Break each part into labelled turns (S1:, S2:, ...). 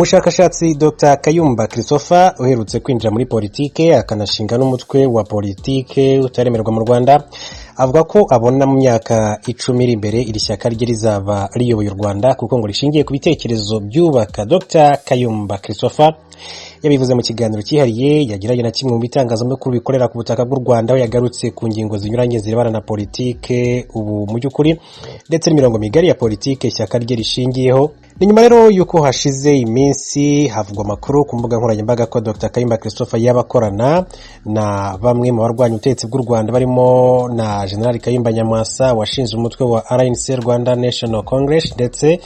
S1: Umushakashatsi Dr. Kayumba Christopher uherutse kwinjira muri politike akanashinga n'umutwe wa politike utaremerwa mu Rwanda avuga ko abona mu myaka 10 iri imbere iri shyaka rye rizaba riyoboye u Rwanda kuko ngo rishingiye ku bitekerezo byubaka. Dr. Kayumba Christopher yabivuze mu kiganiro cyihariye yagiranye na kimwe mu bitangazamakuru bikorera ku butaka bw'u Rwanda aho yagarutse ku ngingo zinyuranye zirebana na politike ubu mu by'ukuri ndetse n'imirongo migari ya politike ishyaka rye rishingiyeho. Ni nyuma rero yuko hashize iminsi havugwa amakuru ku mbuga nkoranyambaga ko Dr. Kayumba Christopher yabakorana na bamwe mu barwanya ubutegetsi bw'u Rwanda barimo na General Kayumba Nyamwasa washinze umutwe wa RNC Rwanda National Congress ndetse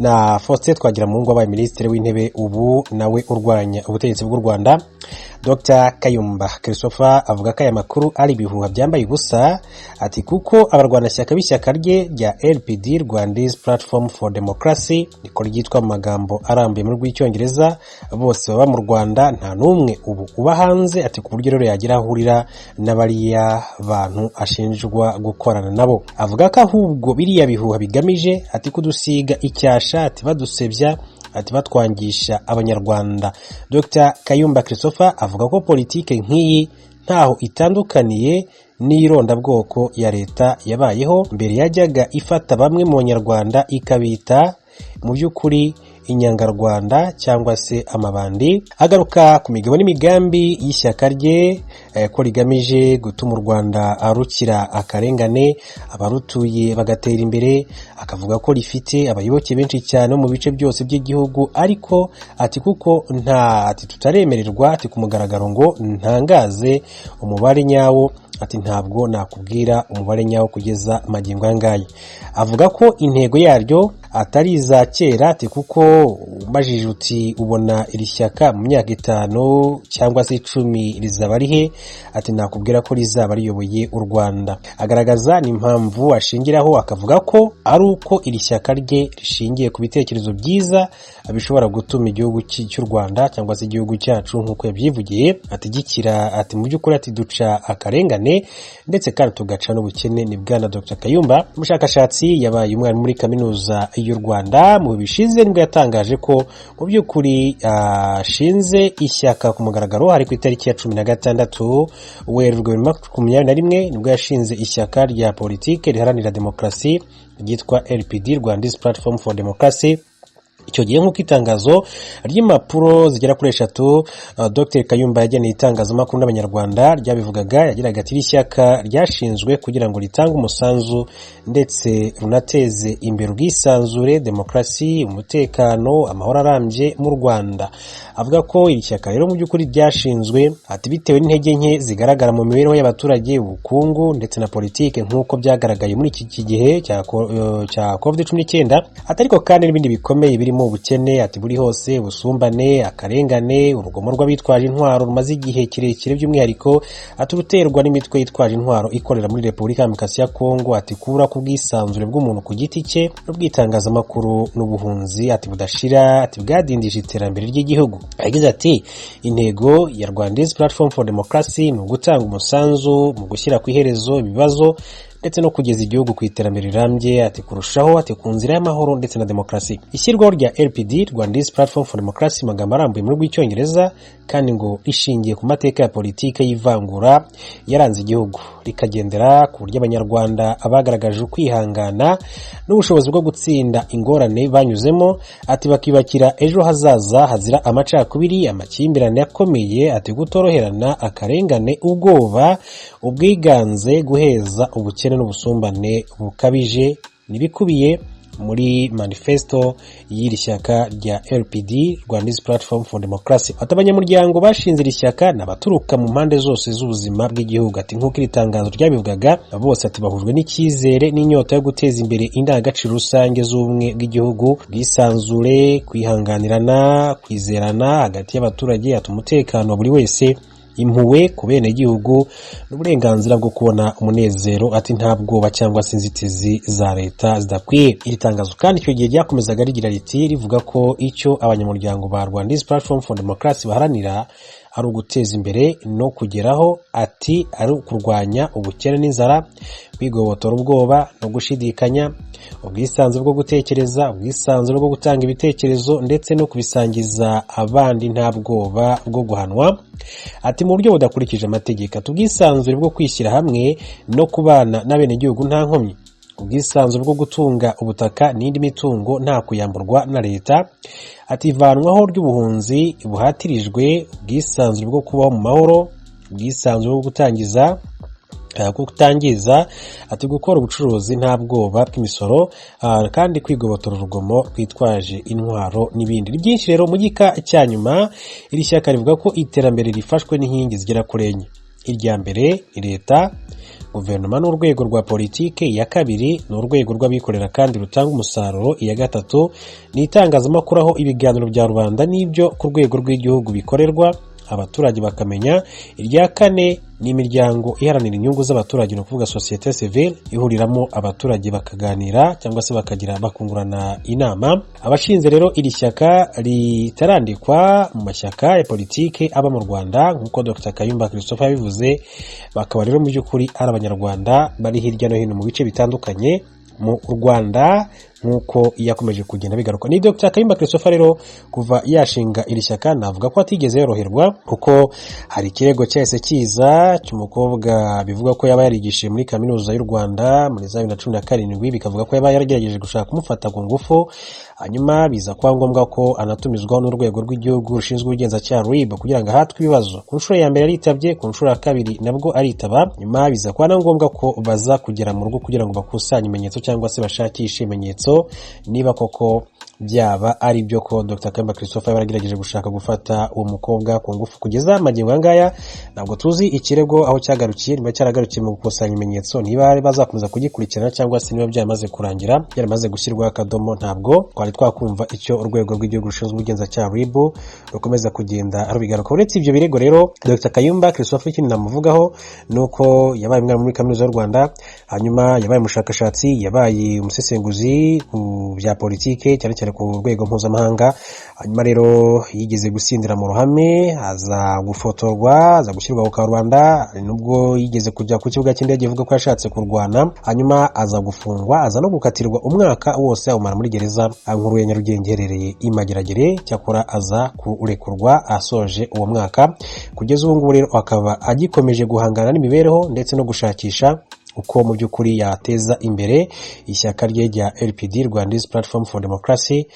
S1: na Faustin Twagiramungu wabaye minisitiri w'intebe ubu nawe urwanya ubutegetsi bw'u Rwanda. Dr. Kayumba Christopher avuga ko aya makuru ari ibihuha byambaye ubusa ati kuko abarwanashyaka b'ishyaka rye rya LPD Rwandese Platform for Democracy niko ryitwa mu magambo arambuye mu rw'icyongereza bose baba mu Rwanda nta numwe ubu uba hanze ati ku buryo rero yagira ahurira n'abariya bantu ashinjwa gukorana nabo. Avuga ko ahubwo biriya bihuha bigamije ati kudusiga icyasha ati badusebya ati batwangisha abanyarwanda. Dr. Kayumba Christopher avuga ko politike nk'iyi ntaho itandukaniye n'irondabwoko ya leta yabayeho mbere yajyaga ifata bamwe mu Banyarwanda ikabita mu by'ukuri inyangarwanda cyangwa se amabandi. Agaruka ku migabo n'imigambi y'ishyaka rye ko rigamije gutuma u Rwanda arukira akarengane abarutuye bagatera imbere, akavuga ko rifite abayoboke benshi cyane mu bice byose by'igihugu ariko ati kuko ati tutaremererwa ati ku mugaragaro ngo ntangaze umubare nyawo ati ntabwo nakubwira umubare nyawo kugeza magingo yangaye. Avuga ko intego yaryo atari iza kera ati kuko ubajije uti ubona iri shyaka mu myaka 5 cyangwa se 10 rizaba rihe ati nakubwira ko rizaba riyoboye u Rwanda. Agaragaza n'impamvu ashingiraho akavuga ko ari uko iri shyaka rye rishingiye ku bitekerezo byiza bishobora gutuma igihugu cy'u Rwanda cyangwa se igihugu cyacu nk'uko yabyivugiye ati gikira ati mu by'ukuri ati duca akarengane ndetse kandi tugaca n'ubukene. Ni bwana Dr. Kayumba umushakashatsi yabaye umwarimu muri kaminuza y'u Rwanda mu bishize nibwo yatangaje ko mu by'ukuri ashinze ishyaka ku mugaragaro hari ku itariki ya 16 Werurwe 2021 nibwo yashinze ishyaka rya politike riharanira demokarasi ryitwa LPD Rwandese Platform for Democracy. Icyo gihe nk'uko itangazo ry'impapuro zigera kuri 3 Dr. Kayumba yageneye itangazamakuru n'abanyarwanda ryabivugaga yagiraga ati ishyaka ryashinzwe kugira ngo ritange umusanzu ndetse runateze imbere ubwisanzure, demokarasi, umutekano, amahoro arambye mu Rwanda. Avuga ko iri shyaka rero mu by'ukuri ryashinzwe ati bitewe n'intege nke zigaragara mu mibereho y'abaturage, ubukungu ndetse na politike nk'uko byagaragaye muri iki gihe cya COVID-19 atariko kandi n'ibindi bikomeye birimo ubukene ati buri hose, ubusumbane, akarengane, urugomo rw'abitwaje intwaro rumaze igihe kirekire by'umwihariko ati ruterwa n'imitwe yitwaje intwaro ikorera muri Repubulika ya Demokarasi ya Kongo ati kubura ku bwisanzure bw'umuntu ku giti cye n'ubwitangazamakuru n'ubuhunzi ati budashira ati bwadindije iterambere ry'igihugu. Yagize ati intego ya Rwandese Platform for Democracy ni ugutanga umusanzu mu gushyira ku iherezo ibibazo ndetse no kugeza igihugu ku iterambere rirambye ati kurushaho ati ku nzira y'amahoro ndetse na demokarasi. Ishyirwaho rya LPD Rwandese Platform for Democracy magambo arambuye mu rw'icyongereza kandi ngo rishingiye ku mateka ya politike y'ivangura yaranze igihugu rikagendera ku buryo abanyarwanda abagaragaje ukwihangana n'ubushobozi bwo gutsinda ingorane banyuzemo ati bakibakira ejo hazaza hazira amacakubiri, amakimbirane yakomeye ati gutoroherana, akarengane, ubwoba, ubwiganze, guheza, ubukene n'ubusumbane bukabije nibikubiye muri manifesto y'iri shyaka rya LPD Rwandese Platform for Democracy. Abanyamuryango bashinze iri shyaka n'abaturuka mu mpande zose z'ubuzima bw'igihugu ati nk'uko iri tangazo ryabivugaga bose ati bahujwe n'icyizere n'inyota yo guteza imbere indangagaciro rusange z'ubumwe bw'igihugu, bwisanzure, kwihanganirana, kwizerana hagati y'abaturage ati umutekano wa buri wese, impuwe ku bene gihugu n'uburenganzira bwo kubona umunezero ati nta bwoba cyangwa se inzitizi za leta zidakwiye. Iri tangazo kandi icyo gihe ryakomezaga rigira riti rivuga ko icyo abanyamuryango ba Rwandese Platform for Democracy baharanira ari uguteza imbere no kugeraho, ati ari ukurwanya ubukene n'inzara, kwigobotora ubwoba no gushidikanya, ubwisanzure bwo gutekereza, ubwisanzure bwo gutanga ibitekerezo ndetse no kubisangiza abandi nta bwoba bwo guhanwa. Ati mu buryo budakurikije amategeko, ubwisanzure bwo kwishyira hamwe no kubana n'abenegihugu nta nkomyi, ubwisanzure bwo gutunga ubutaka n'indi mitungo nta kuyamburwa na leta. Ati ivanwaho ry'ubuhunzi buhatirijwe, ubwisanzure bwo kubaho mu mahoro, ubwisanzure bwo kutangiza, ati gukora ubucuruzi nta bwoba bw'imisoro, kandi kwigobotora urugomo rwitwaje intwaro n'ibindi. Ni byinshi rero. Mu gika cya nyuma iri shyaka rivuga ko iterambere rifashwe n'inkingi zigera kuri enye. Irya mbere ni leta, guverinoma n'urwego rwa politike, iya kabiri ni urwego rw'abikorera kandi rutanga umusaruro, iya gatatu ni itangazamakuru aho ibiganiro bya rubanda n'ibyo ku rwego rw'igihugu bikorerwa abaturage bakamenya, irya kane ni imiryango iharanira inyungu z'abaturage, no kuvuga societe civile ihuriramo abaturage bakaganira cyangwa se bakungurana inama. Abashinze rero iri shyaka ritarandikwa mu mashyaka ya politike aba mu Rwanda nk'uko Dr Kayumba Christopher yabivuze, bakaba rero mu by'ukuri ari abanyarwanda bari hirya no hino mu bice bitandukanye mu Rwanda nk'uko yakomeje kugenda bigaruka. Ni Dr Kayumba Christopher rero kuva yashinga iri shyaka navuga ko atigeze yoroherwa, kuko hari ikirego cyahise kiza cy'umukobwa bivuga ko yaba yarigishije muri kaminuza y'u Rwanda muri za 2017, bikavuga ko yaba yaragerageje gushaka kumufata ku ngufu, hanyuma biza kuba ngombwa ko anatumizwaho n'urwego rw'igihugu rushinzwe ubugenzacyaha RIB kugira ngo ahatwe ibibazo. Ku nshuro ya mbere aritabye, ku nshuro ya kabiri nabwo aritaba, nyuma biza kuba na ngombwa ko baza kugera mu rugo kugira ngo bakusanye ibimenyetso cyangwa se bashakishe ibimenyetso niba koko byaba ari byo ko Dr Kayumba Christopher yaragerageje gushaka gufata uwo mukobwa ku ngufu. Kugeza amagingo angaya ntabwo tuzi ikirego aho cyagarukiye, niba cyaragarukiye mu gukusanya ibimenyetso, niba bazakomeza kugikurikirana cyangwa se niba byamaze kurangira, byaramaze gushyirwaho akadomo. Ntabwo twari twakumva icyo urwego rw'igihugu rushinzwe ubugenzacyaha RIB rukomeza kugenda rubigaruka. Uretse ibyo birego rero, Dr Kayumba Christopher ikindi namuvugaho nuko yabaye umwarimu muri kaminuza y'u Rwanda, hanyuma yabaye umushakashatsi, yabaye umusesenguzi ku bya politike cyane cyane ku rwego mpuzamahanga, hanyuma rero yigeze gusindira mu ruhame, aza gufotorwa, aza gushyirwa ku karubanda, nubwo yigeze kujya ku kibuga cy'indege ivuga ko yashatse kurwana, hanyuma aza gufungwa, aza no gukatirwa umwaka wose awumara muri gereza nkuru ya Nyarugenge iherereye i Mageragere. Cyakora aza kurekurwa asoje uwo mwaka. Kugeza ubu ngubu rero akaba agikomeje guhangana n'imibereho ndetse no gushakisha uko mu by'ukuri yateza imbere ishyaka rye rya LPD, Rwandese Platform for Democracy.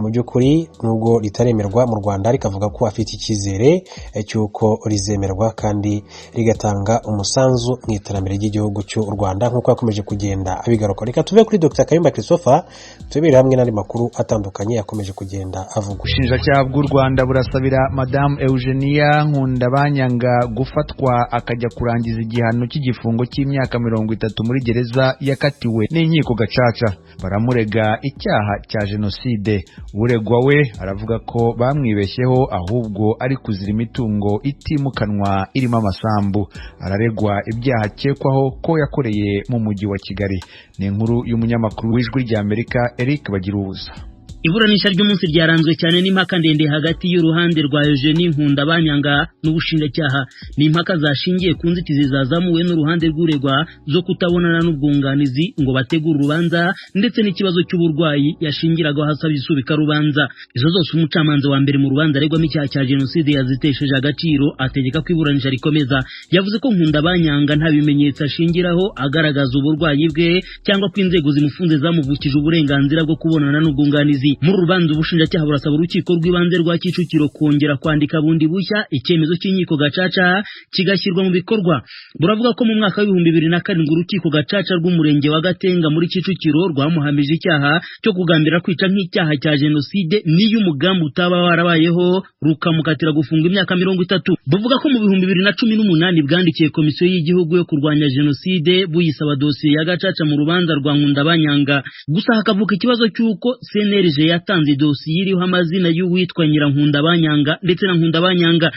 S1: Mu by'ukuri nubwo ritaremerwa mu Rwanda, rikavuga ko afite icyizere cy'uko rizemerwa kandi rigatanga umusanzu mu iterambere ry'igihugu cy'u Rwanda nk'uko yakomeje kugenda abigaruka. Reka tuve kuri Dr Kayumba Christopher tubere hamwe n'andi makuru atandukanye yakomeje kugenda avuga.
S2: Ubushinjacyaha bw'u Rwanda burasabira Madame Eugenia Nkundabanyanga gufatwa akajya kurangiza igihano cy'igifungo cy'imyaka 30 muri gereza yakatiwe n'inkiko gacaca. Baramurega icyaha cya jenoside. Uregwa we aravuga ko bamwibeshyeho ahubwo ari kuzira imitungo itimukanwa irimo amasambu. Araregwa ibyaha akekwaho ko yakoreye mu mujyi wa Kigali. Ni inkuru y'umunyamakuru w'Ijwi ry'Amerika Eric Bagirubuza.
S3: Iburanisha ry'umunsi ryaranzwe cyane n'impaka ndende hagati y'uruhande rwa Eugenie Nkundabanyanga n'ubushinjacyaha. Ni impaka zashingiye ku nzitizi zazamuwe n'uruhande rw'uregwa zo kutabonana n'ubwunganizi ngo bategure urubanza, ndetse n'ikibazo cy'uburwayi yashingiraga hasaba isubika rubanza. Izo zose umucamanza wa mbere mu rubanza aregwamo icyaha cya jenoside yazitesheje agaciro, ategeka ko iburanisha rikomeza. Yavuze ko Nkundabanyanga nta bimenyetso ashingiraho agaragaza uburwayi bwe cyangwa ko inzego zimufunze zamuvukije uburenganzira bwo kubonana n'ubwunganizi. Muri rubanza ubushinjacyaha burasaba urukiko rw'ibanze rwa Kicukiro kongera kwandika bundi bushya icyemezo cy'inkiko gacaca kigashyirwa mu bikorwa. Buravuga ko mu mwaka wa 2007 urukiko gacaca rw'umurenge wa Gatenga muri Kicukiro rwamuhamije icyaha cyo kugambira kwica nk'icyaha cya jenoside niyo umugambi utaba warabayeho, rukamukatira gufunga imyaka 30. Buvuga ko mu 2018 bwandikiye komisiyo y'igihugu yo kurwanya jenoside buyisaba dosiye ya gacaca mu rubanza rwa Nkundabanyanga. Gusa hakavuka ikibazo cy'uko CNRG yatanze dosiye iriho amazina y'uwitwa Nkundabanyanga ndetse na Nkundabanyanga.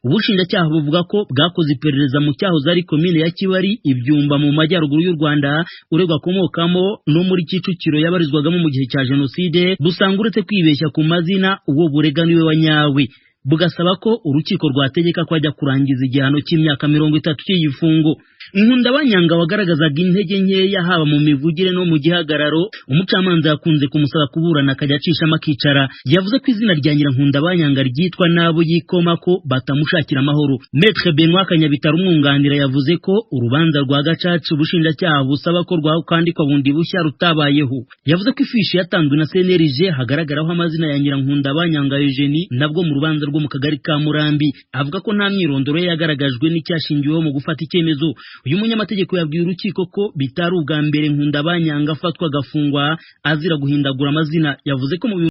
S3: Ubushinjacyaha buvuga ko bwakoze iperereza mu cyahoze ari komine ya Kibari Ibyumba mu majyaruguru y'u Rwanda uregwa akomokamo no muri Kicukiro yabarizwagamo mu gihe cya jenoside, busanga uretse kwibeshya ku mazina uwo burega niwe wanyawe. bugasaba ko urukiko rwategeka ko ajya kurangiza igihano cy'imyaka 30 cy'igifungo. Nkundabanyanga wagaragazaga intege nkeya haba mu mivugire no mu gihagararo, umucamanza yakunze kumusaba kuburana akajya acishamo akicara. Yavuze ko izina rya Nkundabanyanga ryitwa nabo yikoma ko batamushakira amahoro. Maître Benoît Kanyabitari umwunganira yavuze ko urubanza rwa gacaca ubushinjacyaha busaba ko rwakandikwa bundi bushya rutabayeho. Yavuze ko ifishi yatanzwe na CNRG hagaragaraho amazina ya Nkundabanyanga Eugenie nabwo mu rubanza rwo mu kagari ka Murambi. Avuga ko nta myirondoro ye yagaragajwe n'icyashingiweho mu gufata icyemezo. Uyu munyamategeko yabwiye urukiko ko bitari ubwa mbere Nkundabanyanga afatwa agafungwa azira guhindagura amazina. Yavuze ko mu